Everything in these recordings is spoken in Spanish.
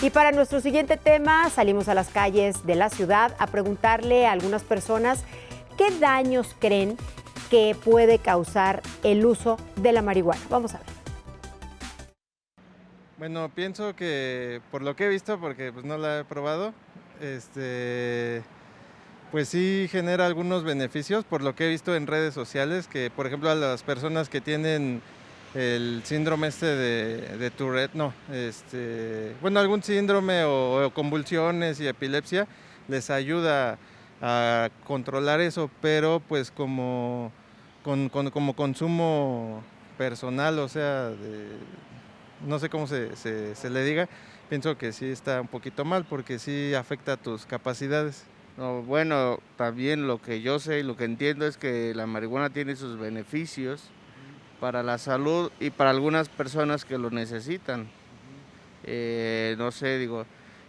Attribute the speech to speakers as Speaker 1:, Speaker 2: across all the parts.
Speaker 1: Y para nuestro siguiente tema, salimos a las calles de la ciudad a preguntarle a algunas personas qué daños creen que puede causar el uso de la marihuana. Vamos a ver.
Speaker 2: Bueno, pienso que por lo que he visto, porque pues no la he probado, pues sí genera algunos beneficios, por lo que he visto en redes sociales, que por ejemplo a las personas que tienen el síndrome de Tourette, bueno, algún síndrome o convulsiones y epilepsia, les ayuda a controlar eso, pero pues como consumo personal, o sea, no sé cómo se le diga, pienso que sí está un poquito mal porque sí afecta a tus capacidades.
Speaker 3: No, bueno, también lo que yo sé y lo que entiendo es que la marihuana tiene sus beneficios para la salud y para algunas personas que lo necesitan. No sé, digo,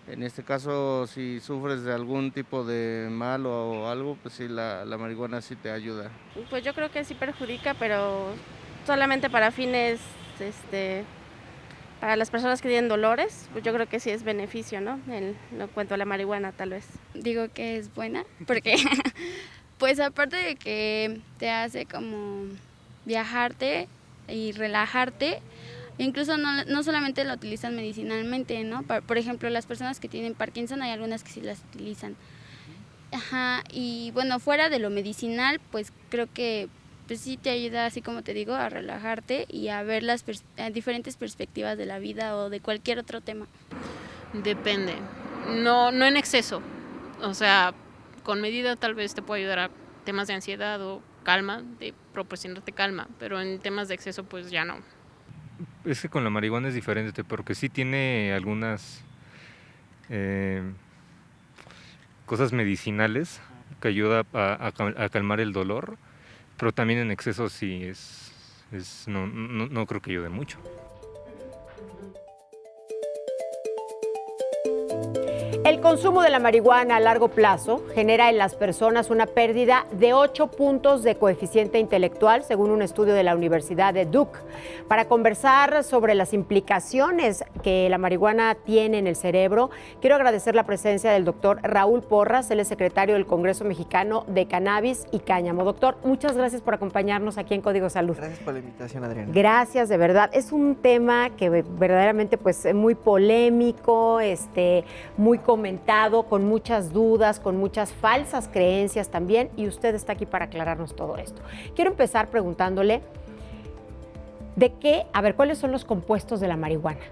Speaker 3: en este caso si sufres de algún tipo de mal o algo, pues sí, la marihuana sí te ayuda.
Speaker 4: Pues yo creo que sí perjudica, pero solamente para fines, para las personas que tienen dolores, pues yo creo que sí es beneficio, ¿no? En cuanto a la marihuana, tal vez.
Speaker 5: Digo que es buena, porque pues aparte de que te hace como viajarte y relajarte, incluso no solamente lo utilizan medicinalmente, ¿no? Por ejemplo, las personas que tienen Parkinson, hay algunas que sí las utilizan. Ajá, y bueno, fuera de lo medicinal, pues creo que pues sí te ayuda, así como te digo, a relajarte y a ver las diferentes perspectivas de la vida o de cualquier otro tema.
Speaker 6: Depende, no en exceso, o sea, con medida tal vez te puede ayudar a temas de ansiedad o calma, de proporcionarte calma, pero en temas de exceso pues ya no.
Speaker 7: Es que con la marihuana es diferente porque sí tiene algunas cosas medicinales que ayuda a calmar el dolor, pero también en exceso sí no creo que ayude mucho.
Speaker 1: El consumo de la marihuana a largo plazo genera en las personas una pérdida de 8 puntos de coeficiente intelectual, según un estudio de la Universidad de Duke. Para conversar sobre las implicaciones que la marihuana tiene en el cerebro, quiero agradecer la presencia del doctor Raúl Porras, él es secretario del Congreso Mexicano de Cannabis y Cáñamo. Doctor, muchas gracias por acompañarnos aquí en Código Salud.
Speaker 8: Gracias por la invitación, Adriana.
Speaker 1: Gracias, de verdad. Es un tema que verdaderamente pues, es muy polémico, muy comentado, con muchas dudas, con muchas falsas creencias también, y usted está aquí para aclararnos todo esto. Quiero empezar preguntándole ¿cuáles son los compuestos de la marihuana?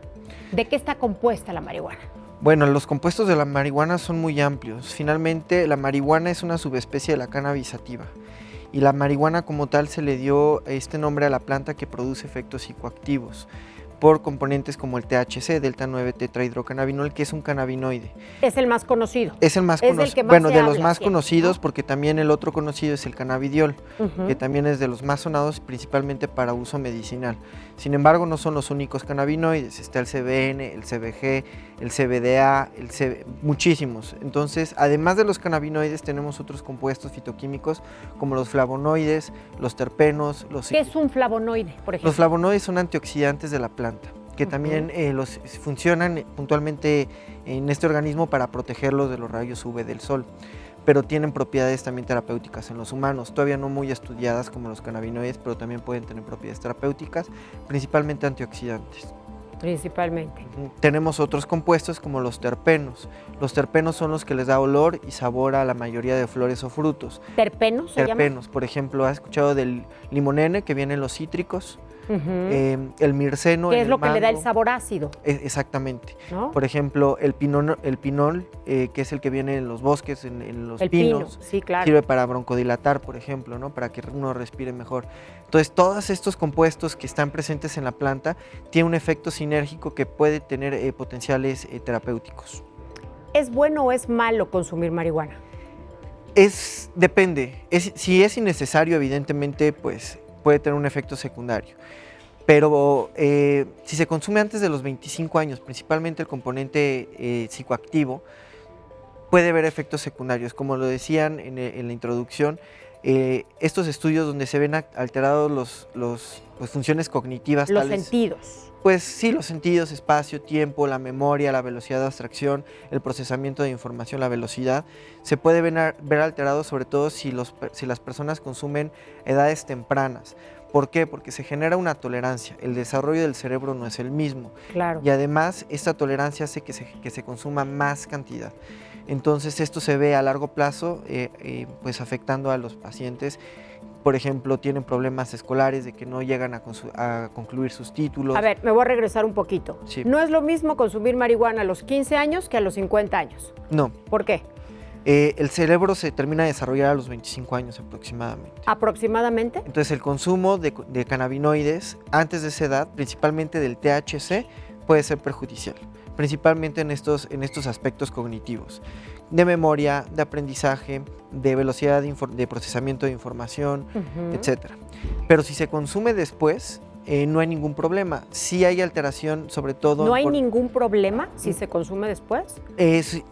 Speaker 1: ¿De qué está compuesta la marihuana?
Speaker 8: Bueno, los compuestos de la marihuana son muy amplios. Finalmente, la marihuana es una subespecie de la cannabis sativa. Y la marihuana como tal se le dio este nombre a la planta que produce efectos psicoactivos por componentes como el THC, delta 9 tetrahidrocannabinol, que es un cannabinoide.
Speaker 1: Es el más conocido.
Speaker 8: Es el más conocido. Bueno, de los más conocidos, ¿no? Porque también el otro conocido es el cannabidiol, que también es de los más sonados, principalmente para uso medicinal. Sin embargo, no son los únicos cannabinoides. Está el CBN, el CBG, el CBDA, muchísimos. Entonces, además de los cannabinoides, tenemos otros compuestos fitoquímicos como los flavonoides, los terpenos.
Speaker 1: ¿Qué es un flavonoide, por ejemplo?
Speaker 8: Los flavonoides son antioxidantes de la planta, que también funcionan puntualmente en este organismo para protegerlo de los rayos UV del sol, pero tienen propiedades también terapéuticas en los humanos, todavía no muy estudiadas como los cannabinoides, pero también pueden tener propiedades terapéuticas, principalmente antioxidantes.
Speaker 1: Principalmente.
Speaker 8: Tenemos otros compuestos como los terpenos. Los terpenos son los que les da olor y sabor a la mayoría de flores o frutos.
Speaker 1: ¿Terpenos se llama?
Speaker 8: Terpenos, por ejemplo, ¿has escuchado del limonene, que vienen los cítricos? El mirceno,
Speaker 1: ¿qué es lo
Speaker 8: mango,
Speaker 1: que le da el sabor ácido?
Speaker 8: Exactamente,
Speaker 1: ¿no?
Speaker 8: Por ejemplo, el pinol, que es el que viene en los bosques, en los pinos,
Speaker 1: sí, claro.
Speaker 8: Sirve para broncodilatar, por ejemplo, ¿no? Para que uno respire mejor. Entonces, todos estos compuestos que están presentes en la planta tienen un efecto sinérgico que puede tener potenciales terapéuticos.
Speaker 1: ¿Es bueno o es malo consumir marihuana?
Speaker 8: Depende. Si es innecesario, evidentemente, pues puede tener un efecto secundario. Pero si se consume antes de los 25 años, principalmente el componente psicoactivo, puede haber efectos secundarios. Como lo decían en la introducción, estos estudios donde se ven alterados pues, funciones cognitivas.
Speaker 1: Los sentidos.
Speaker 8: Pues sí, los sentidos, espacio, tiempo, la memoria, la velocidad de abstracción, el procesamiento de información, la velocidad, se puede ver alterados sobre todo si las personas consumen edades tempranas. ¿Por qué? Porque se genera una tolerancia, el desarrollo del cerebro no es el mismo.
Speaker 1: Claro.
Speaker 8: Y además esta tolerancia hace que se consuma más cantidad. Entonces esto se ve a largo plazo pues afectando a los pacientes. Por ejemplo, tienen problemas escolares de que no llegan a concluir sus títulos.
Speaker 1: A ver, me voy a regresar un poquito.
Speaker 8: Sí.
Speaker 1: No es lo mismo consumir marihuana a los 15 años que a los 50 años.
Speaker 8: No.
Speaker 1: ¿Por qué?
Speaker 8: El cerebro se termina de desarrollar a los 25 años aproximadamente.
Speaker 1: ¿Aproximadamente?
Speaker 8: Entonces el consumo de cannabinoides antes de esa edad, principalmente del THC, puede ser perjudicial, principalmente en estos aspectos cognitivos, de memoria, de aprendizaje, de velocidad de procesamiento de información, etc. Pero si se consume después, no hay ningún problema. Sí hay alteración, sobre todo...
Speaker 1: ¿No hay ningún problema si se consume después?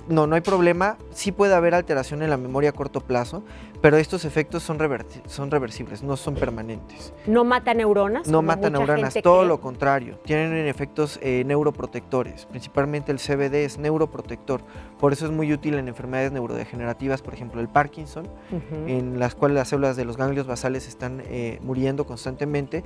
Speaker 8: No hay problema. Sí puede haber alteración en la memoria a corto plazo, pero estos efectos son reversibles, no son permanentes.
Speaker 1: ¿No mata neuronas?
Speaker 8: No mata neuronas, todo lo contrario. Tienen efectos neuroprotectores, principalmente el CBD es neuroprotector. Por eso es muy útil en enfermedades neurodegenerativas, por ejemplo el Parkinson, en las cuales las células de los ganglios basales están muriendo constantemente.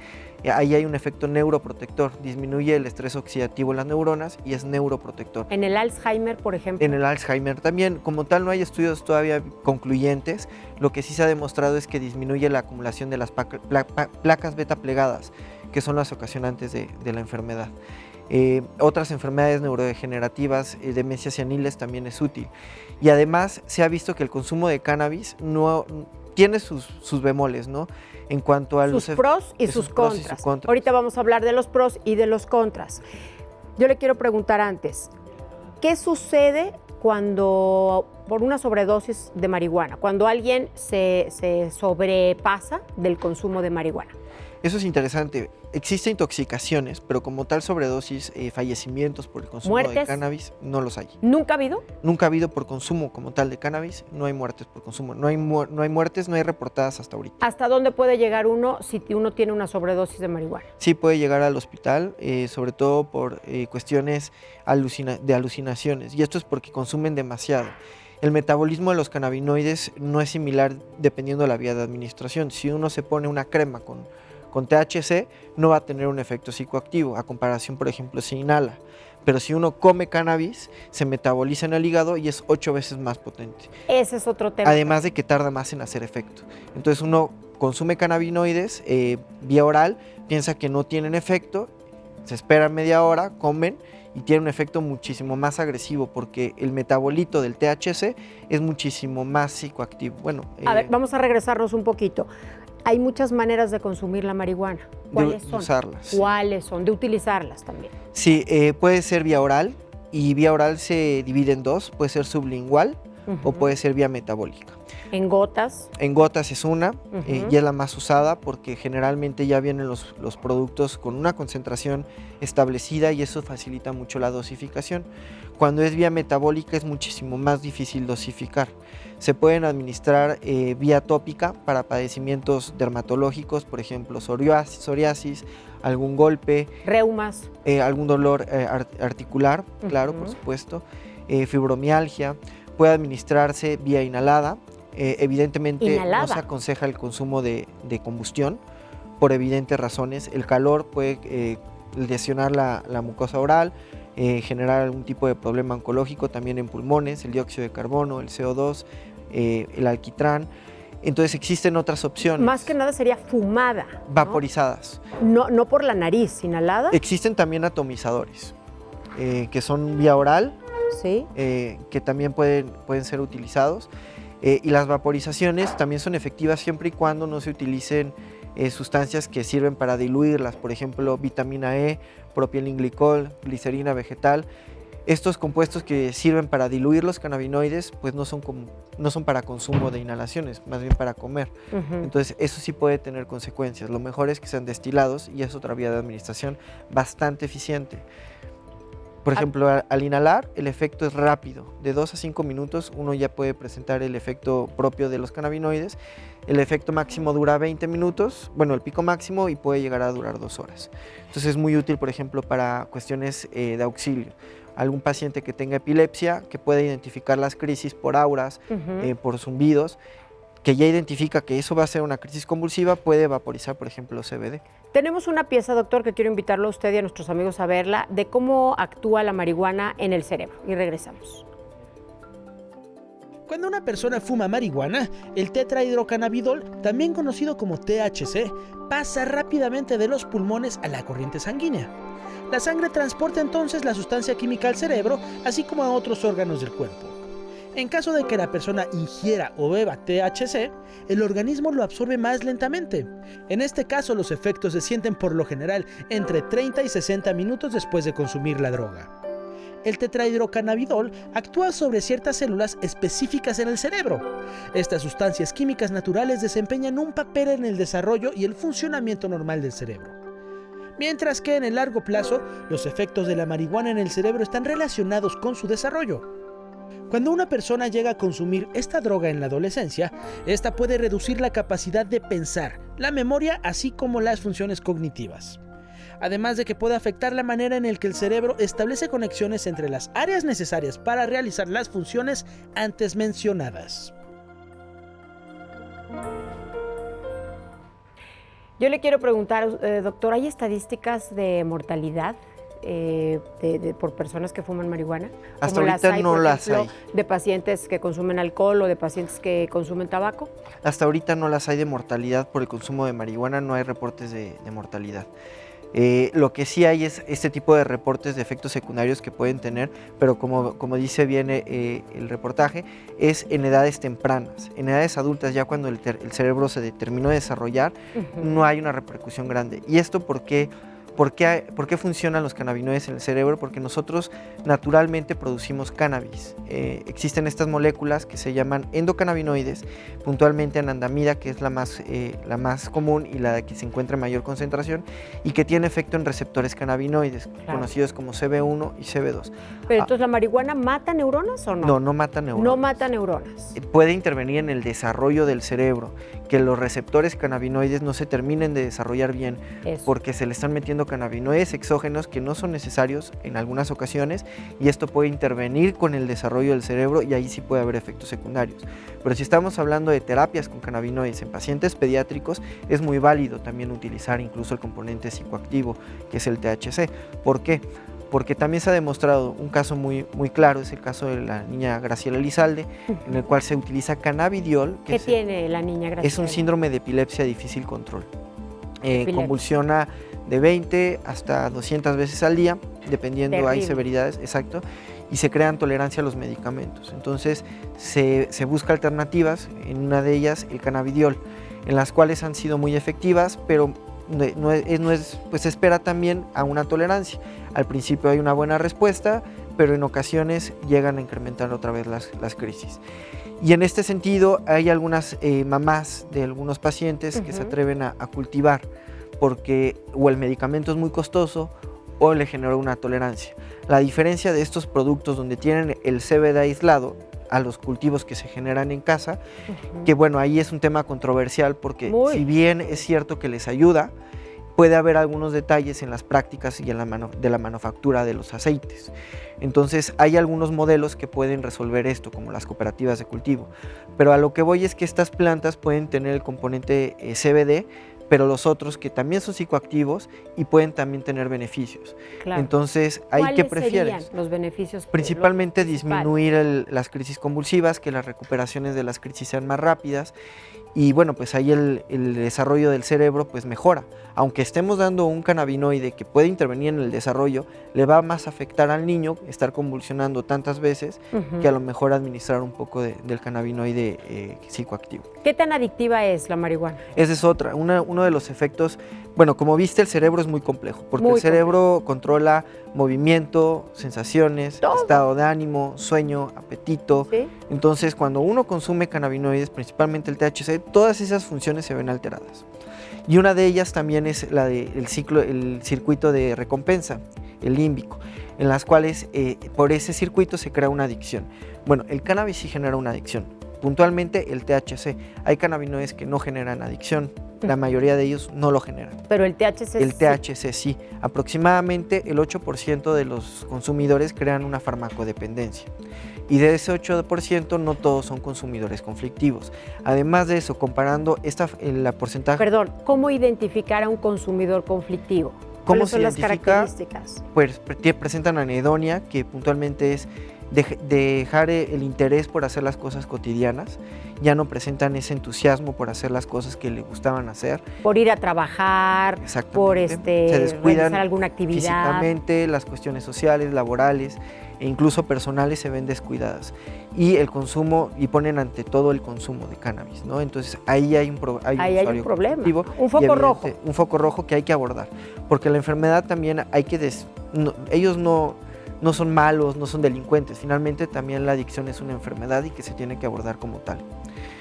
Speaker 8: Ahí hay un efecto neuroprotector, disminuye el estrés oxidativo en las neuronas y es neuroprotector.
Speaker 1: ¿En el Alzheimer, por ejemplo?
Speaker 8: En el Alzheimer también, como tal no hay estudios todavía concluyentes, lo que sí se ha demostrado es que disminuye la acumulación de las placas beta plegadas, que son las ocasionantes de la enfermedad. Otras enfermedades neurodegenerativas, demencias seniles también es útil. Y además se ha visto que el consumo de cannabis no tiene sus bemoles, ¿no? En cuanto a
Speaker 1: sus pros y sus contras. Ahorita vamos a hablar de los pros y de los contras. Yo le quiero preguntar antes, ¿qué sucede cuando, por una sobredosis de marihuana, cuando alguien se sobrepasa del consumo de marihuana?
Speaker 8: Eso es interesante. Existen intoxicaciones, pero como tal sobredosis, fallecimientos por el consumo de cannabis, no los hay.
Speaker 1: ¿Nunca ha habido?
Speaker 8: Nunca ha habido por consumo como tal de cannabis, no hay muertes por consumo. No hay muertes, no hay reportadas hasta ahorita.
Speaker 1: ¿Hasta dónde puede llegar uno si uno tiene una sobredosis de marihuana?
Speaker 8: Sí, puede llegar al hospital, sobre todo por cuestiones de alucinaciones. Y esto es porque consumen demasiado. El metabolismo de los cannabinoides no es similar dependiendo de la vía de administración. Si uno se pone una crema con THC, no va a tener un efecto psicoactivo, a comparación, por ejemplo, se inhala. Pero si uno come cannabis, se metaboliza en el hígado y es 8 veces más potente.
Speaker 1: Ese es otro tema.
Speaker 8: Además de que tarda más en hacer efecto. Entonces uno consume cannabinoides vía oral, piensa que no tienen efecto, se espera media hora, comen y tiene un efecto muchísimo más agresivo porque el metabolito del THC es muchísimo más psicoactivo. Bueno,
Speaker 1: a ver, vamos a regresarnos un poquito. Hay muchas maneras de consumir la marihuana. ¿Cuáles son?
Speaker 8: De usarlas.
Speaker 1: ¿Cuáles son? De utilizarlas también.
Speaker 8: Sí, puede ser vía oral y vía oral se divide en dos. Puede ser sublingual o puede ser vía metabólica.
Speaker 1: ¿En gotas?
Speaker 8: En gotas es una y es la más usada porque generalmente ya vienen los productos con una concentración establecida y eso facilita mucho la dosificación. Cuando es vía metabólica es muchísimo más difícil dosificar. Se pueden administrar vía tópica para padecimientos dermatológicos, por ejemplo psoriasis, algún golpe,
Speaker 1: reumas,
Speaker 8: algún dolor articular, claro, por supuesto, fibromialgia. Puede administrarse vía inhalada. Evidentemente no se aconseja el consumo de combustión por evidentes razones. El calor puede lesionar la mucosa oral, generar algún tipo de problema oncológico también en pulmones, el dióxido de carbono, el CO2, el alquitrán. Entonces existen otras opciones.
Speaker 1: Más que nada sería fumada, ¿no?
Speaker 8: Vaporizadas.
Speaker 1: No por la nariz, inhalada.
Speaker 8: Existen también atomizadores que son vía oral,
Speaker 1: ¿sí?
Speaker 8: Que también pueden ser utilizados. Y las vaporizaciones también son efectivas siempre y cuando no se utilicen sustancias que sirven para diluirlas, por ejemplo, vitamina E, propilenglicol, glicerina vegetal. Estos compuestos que sirven para diluir los cannabinoides, pues no son para consumo de inhalaciones, más bien para comer. Entonces, eso sí puede tener consecuencias. Lo mejor es que sean destilados y es otra vía de administración bastante eficiente. Por ejemplo, al inhalar, el efecto es rápido. De 2 a 5 minutos uno ya puede presentar el efecto propio de los cannabinoides. El efecto máximo dura 20 minutos, bueno, el pico máximo, y puede llegar a durar 2 horas. Entonces es muy útil, por ejemplo, para cuestiones de auxilio. Algún paciente que tenga epilepsia, que pueda identificar las crisis por auras, por zumbidos, que ya identifica que eso va a ser una crisis convulsiva, puede vaporizar, por ejemplo, CBD.
Speaker 1: Tenemos una pieza, doctor, que quiero invitarlo a usted y a nuestros amigos a verla, de cómo actúa la marihuana en el cerebro. Y regresamos.
Speaker 9: Cuando una persona fuma marihuana, el tetrahidrocannabinol, también conocido como THC, pasa rápidamente de los pulmones a la corriente sanguínea. La sangre transporta entonces la sustancia química al cerebro, así como a otros órganos del cuerpo. En caso de que la persona ingiera o beba THC, el organismo lo absorbe más lentamente. En este caso, los efectos se sienten por lo general entre 30 y 60 minutos después de consumir la droga. El tetrahidrocannabinol actúa sobre ciertas células específicas en el cerebro. Estas sustancias químicas naturales desempeñan un papel en el desarrollo y el funcionamiento normal del cerebro. Mientras que en el largo plazo, los efectos de la marihuana en el cerebro están relacionados con su desarrollo. Cuando una persona llega a consumir esta droga en la adolescencia, esta puede reducir la capacidad de pensar, la memoria, así como las funciones cognitivas. Además de que puede afectar la manera en la que el cerebro establece conexiones entre las áreas necesarias para realizar las funciones antes mencionadas.
Speaker 1: Yo le quiero preguntar, doctor, ¿hay estadísticas de mortalidad por personas que fuman marihuana?
Speaker 8: Hasta ahorita no las hay.
Speaker 1: ¿De pacientes que consumen alcohol o de pacientes que consumen tabaco?
Speaker 8: Hasta ahorita no las hay de mortalidad por el consumo de marihuana, no hay reportes de mortalidad. Lo que sí hay es este tipo de reportes de efectos secundarios que pueden tener, pero como dice bien el reportaje, es en edades tempranas. En edades adultas, ya cuando el cerebro se terminó de desarrollar, no hay una repercusión grande. ¿Y esto por qué? ¿Por qué funcionan los cannabinoides en el cerebro? Porque nosotros naturalmente producimos cannabis. Existen estas moléculas que se llaman endocannabinoides, puntualmente anandamida, que es la más común y la que se encuentra en mayor concentración, y que tiene efecto en receptores cannabinoides, conocidos como CB1 y CB2.
Speaker 1: Pero entonces, ¿la marihuana mata neuronas o no?
Speaker 8: No, no mata neuronas.
Speaker 1: No mata neuronas.
Speaker 8: Puede intervenir en el desarrollo del cerebro, que los receptores cannabinoides no se terminen de desarrollar bien, porque se le están metiendo cannabinoides exógenos que no son necesarios en algunas ocasiones, y esto puede intervenir con el desarrollo del cerebro y ahí sí puede haber efectos secundarios. Pero si estamos hablando de terapias con cannabinoides en pacientes pediátricos, es muy válido también utilizar incluso el componente psicoactivo, que es el THC. ¿Por qué? Porque también se ha demostrado un caso muy claro, es el caso de la niña Graciela Elizalde, en el cual se utiliza cannabidiol.
Speaker 1: ¿Qué tiene la niña Graciela?
Speaker 8: Es un síndrome de epilepsia de difícil control. Convulsiona de 20 hasta 200 veces al día, dependiendo, hay severidades, exacto, y se crean tolerancia a los medicamentos. Entonces se busca alternativas, en una de ellas el cannabidiol, en las cuales han sido muy efectivas, pero pues se espera también a una tolerancia. Al principio hay una buena respuesta, pero en ocasiones llegan a incrementar otra vez las crisis. Y en este sentido hay algunas mamás de algunos pacientes que se atreven a cultivar, porque o el medicamento es muy costoso o le generó una tolerancia. La diferencia de estos productos donde tienen el CBD aislado a los cultivos que se generan en casa, que bueno, ahí es un tema controversial porque si bien es cierto que les ayuda, puede haber algunos detalles en las prácticas y en de la manufactura de los aceites. Entonces hay algunos modelos que pueden resolver esto, como las cooperativas de cultivo. Pero a lo que voy es que estas plantas pueden tener el componente CBD, pero los otros que también son psicoactivos y pueden también tener beneficios. Claro. Entonces, ¿qué prefieres?
Speaker 1: ¿Cuáles serían los beneficios?
Speaker 8: Principalmente disminuir las crisis convulsivas, que las recuperaciones de las crisis sean más rápidas, y bueno, pues ahí el desarrollo del cerebro pues mejora. Aunque estemos dando un cannabinoide que puede intervenir en el desarrollo, le va más a afectar al niño estar convulsionando tantas veces que a lo mejor administrar un poco del cannabinoide psicoactivo.
Speaker 1: ¿Qué tan adictiva es la marihuana?
Speaker 8: Esa es otra, uno de los efectos. Bueno, como viste, el cerebro es muy complejo, porque el cerebro controla movimiento, sensaciones, estado de ánimo, sueño, apetito. ¿Sí? Entonces, cuando uno consume cannabinoides, principalmente el THC, todas esas funciones se ven alteradas. Y una de ellas también es la del circuito de recompensa, el límbico, en las cuales por ese circuito se crea una adicción. Bueno, el cannabis sí genera una adicción, puntualmente el THC. Hay cannabinoides que no generan adicción, la mayoría de ellos no lo generan.
Speaker 1: Pero el THC
Speaker 8: El THC sí. Aproximadamente el 8% de los consumidores crean una farmacodependencia. Y de ese 8% no todos son consumidores conflictivos. Además de eso, comparando la porcentaje...
Speaker 1: Perdón, ¿cómo identificar a un consumidor conflictivo?
Speaker 8: ¿Cómo
Speaker 1: ¿Cuáles son las
Speaker 8: se identifica?
Speaker 1: características?
Speaker 8: Pues presentan anedonia, que puntualmente es dejar el interés por hacer las cosas cotidianas, ya no presentan ese entusiasmo por hacer las cosas que le gustaban hacer.
Speaker 1: Por ir a trabajar, por
Speaker 8: se descuidan
Speaker 1: realizar alguna actividad.
Speaker 8: Físicamente, las cuestiones sociales, laborales e incluso personales se ven descuidadas. Y el consumo, y ponen ante todo el consumo de cannabis, ¿no? Entonces ahí hay un
Speaker 1: problema,
Speaker 8: un
Speaker 1: foco rojo.
Speaker 8: Un foco rojo que hay que abordar, porque la enfermedad también hay que... ellos no son malos, no son delincuentes, finalmente también la adicción es una enfermedad y que se tiene que abordar como tal.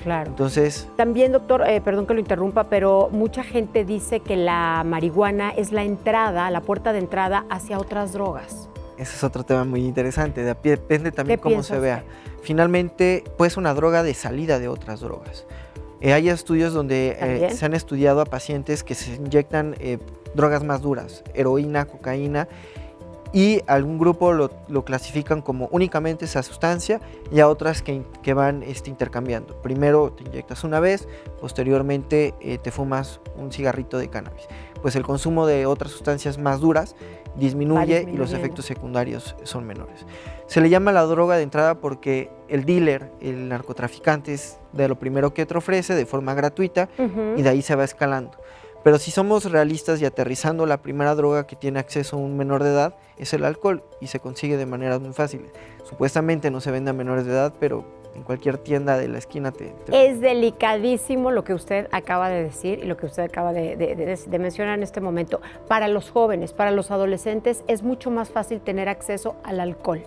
Speaker 1: Claro.
Speaker 8: Entonces...
Speaker 1: También, doctor, perdón que lo interrumpa, pero mucha gente dice que la marihuana es la puerta de entrada hacia otras drogas.
Speaker 8: Ese es otro tema muy interesante, depende también cómo se vea.
Speaker 1: usted?
Speaker 8: Finalmente, puede ser una droga de salida de otras drogas. Hay estudios donde se han estudiado a pacientes que se inyectan drogas más duras, heroína, cocaína, y algún grupo lo clasifican como únicamente esa sustancia y a otras que van intercambiando. Primero te inyectas una vez, posteriormente te fumas un cigarrito de cannabis. Pues el consumo de otras sustancias más duras disminuye y los efectos secundarios son menores. Se le llama la droga de entrada porque el dealer, el narcotraficante, es de lo primero que te ofrece de forma gratuita y de ahí se va escalando. Pero si somos realistas y aterrizando, la primera droga que tiene acceso un menor de edad es el alcohol y se consigue de maneras muy fáciles. Supuestamente no se vende a menores de edad, pero en cualquier tienda de la esquina
Speaker 1: Es delicadísimo lo que usted acaba de decir y lo que usted acaba de mencionar en este momento. Para los jóvenes, para los adolescentes, es mucho más fácil tener acceso al alcohol.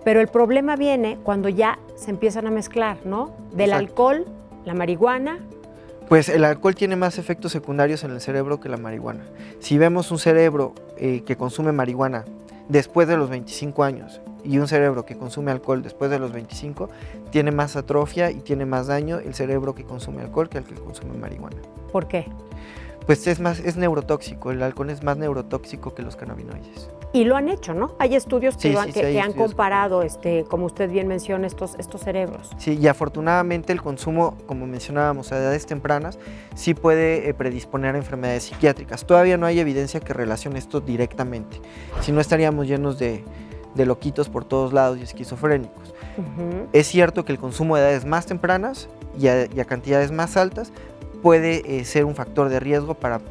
Speaker 1: Pero el problema viene cuando ya se empiezan a mezclar, ¿no? Del alcohol, la marihuana.
Speaker 8: Pues el alcohol tiene más efectos secundarios en el cerebro que la marihuana. Si vemos un cerebro que consume marihuana después de los 25 años y un cerebro que consume alcohol después de los 25, tiene más atrofia y tiene más daño el cerebro que consume alcohol que el que consume marihuana.
Speaker 1: ¿Por qué?
Speaker 8: Pues es neurotóxico, el alcohol es más neurotóxico que los cannabinoides.
Speaker 1: Y lo han hecho, ¿no? Hay estudios que han
Speaker 8: estudios
Speaker 1: comparado, como usted bien menciona, estos cerebros.
Speaker 8: Sí, y afortunadamente el consumo, como mencionábamos, a edades tempranas, sí puede predisponer a enfermedades psiquiátricas. Todavía no hay evidencia que relacione esto directamente, si no estaríamos llenos de loquitos por todos lados y esquizofrénicos. Es cierto que el consumo de edades más tempranas y a cantidades más altas puede ser un factor de riesgo para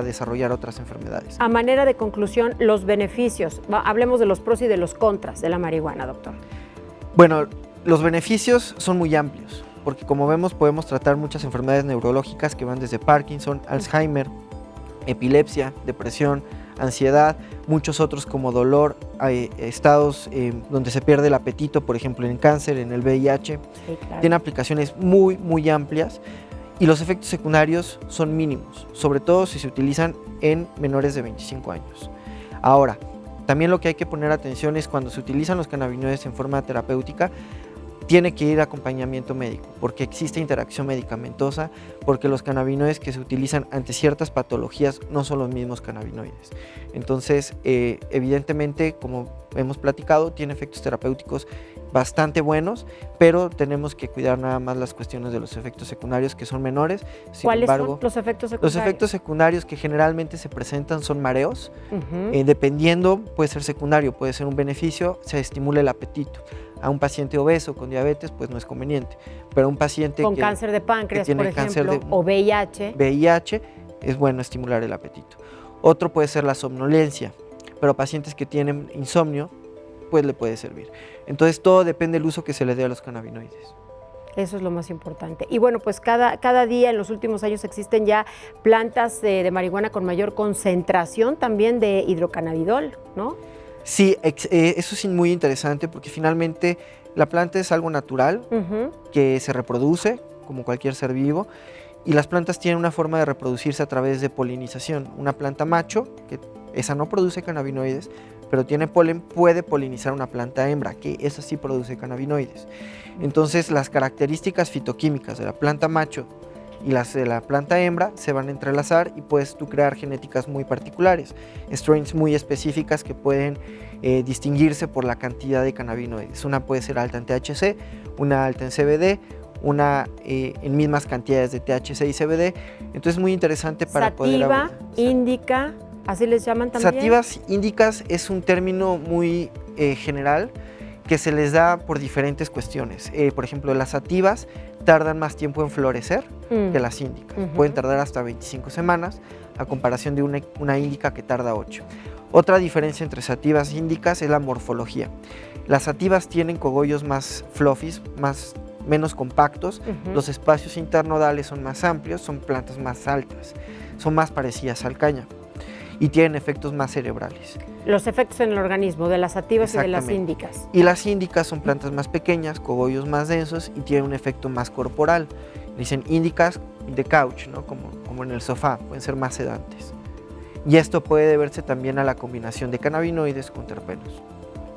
Speaker 8: desarrollar otras enfermedades.
Speaker 1: A manera de conclusión, los beneficios. Hablemos de los pros y de los contras de la marihuana, doctor.
Speaker 8: Bueno, los beneficios son muy amplios, porque como vemos podemos tratar muchas enfermedades neurológicas que van desde Parkinson, Alzheimer, epilepsia, depresión, ansiedad, muchos otros como dolor, estados donde se pierde el apetito, por ejemplo en cáncer, en el VIH.
Speaker 1: Sí, claro.
Speaker 8: Tiene aplicaciones muy, muy amplias. Y los efectos secundarios son mínimos, sobre todo si se utilizan en menores de 25 años. Ahora, también lo que hay que poner atención es cuando se utilizan los cannabinoides en forma terapéutica, tiene que ir acompañamiento médico, porque existe interacción medicamentosa, porque los cannabinoides que se utilizan ante ciertas patologías no son los mismos cannabinoides. Entonces, evidentemente, como hemos platicado, tiene efectos terapéuticos bastante buenos, pero tenemos que cuidar nada más las cuestiones de los efectos secundarios que son menores.
Speaker 1: ¿Cuáles son los efectos secundarios?
Speaker 8: Los efectos secundarios que generalmente se presentan son mareos, dependiendo, puede ser secundario, puede ser un beneficio, se estimula el apetito. A un paciente obeso con diabetes, pues no es conveniente, pero a un paciente
Speaker 1: con cáncer de páncreas, por ejemplo, o VIH, es bueno estimular el apetito. Otro puede ser la somnolencia, pero pacientes que tienen insomnio, pues le puede servir. Entonces todo depende del uso que se le dé a los cannabinoides. Eso es lo más importante. Y bueno, pues cada día en los últimos años existen ya plantas de marihuana con mayor concentración también de hidrocannabidol, ¿no?
Speaker 8: Sí, eso es muy interesante porque finalmente la planta es algo natural que se reproduce como cualquier ser vivo y las plantas tienen una forma de reproducirse a través de polinización. Una planta macho que esa no produce cannabinoides, pero tiene polen, puede polinizar una planta hembra, que esa sí produce cannabinoides. Entonces las características fitoquímicas de la planta macho y las de la planta hembra se van a entrelazar y puedes tú crear genéticas muy particulares, strains muy específicas que pueden distinguirse por la cantidad de cannabinoides. Una puede ser alta en THC, una alta en CBD, una en mismas cantidades de THC y CBD. Entonces es muy interesante para poder
Speaker 1: Sativa, índica, así les llaman también.
Speaker 8: Sativas índicas es un término muy general que se les da por diferentes cuestiones. Por ejemplo, las sativas tardan más tiempo en florecer que las índicas. Pueden tardar hasta 25 semanas a comparación de una índica que tarda 8. Otra diferencia entre sativas e índicas es la morfología. Las sativas tienen cogollos más fluffies, menos compactos, los espacios internodales son más amplios, son plantas más altas, son más parecidas al cáñamo y tienen efectos más cerebrales.
Speaker 1: Los efectos en el organismo de las sativas y de las índicas.
Speaker 8: Y las índicas son plantas más pequeñas, cogollos más densos y tienen un efecto más corporal. Dicen índicas de couch, ¿no? como en el sofá, pueden ser más sedantes. Y esto puede deberse también a la combinación de cannabinoides con terpenos.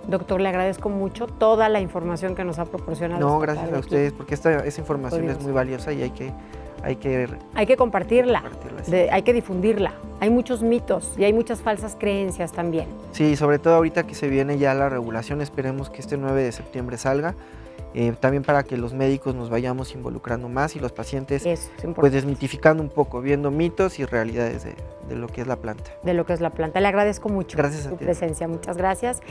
Speaker 1: Doctor, le agradezco mucho toda la información que nos ha proporcionado.
Speaker 8: No, gracias a ustedes, porque esa información es muy valiosa y hay que
Speaker 1: compartirla,
Speaker 8: sí.
Speaker 1: Hay que difundirla. Hay muchos mitos y hay muchas falsas creencias también.
Speaker 8: Sí, sobre todo ahorita que se viene ya la regulación, esperemos que este 9 de septiembre salga. También para que los médicos nos vayamos involucrando más y los pacientes pues desmitificando un poco, viendo mitos y realidades de lo que es la planta.
Speaker 1: De lo que es la planta. Le agradezco mucho
Speaker 8: gracias
Speaker 1: su presencia, muchas gracias.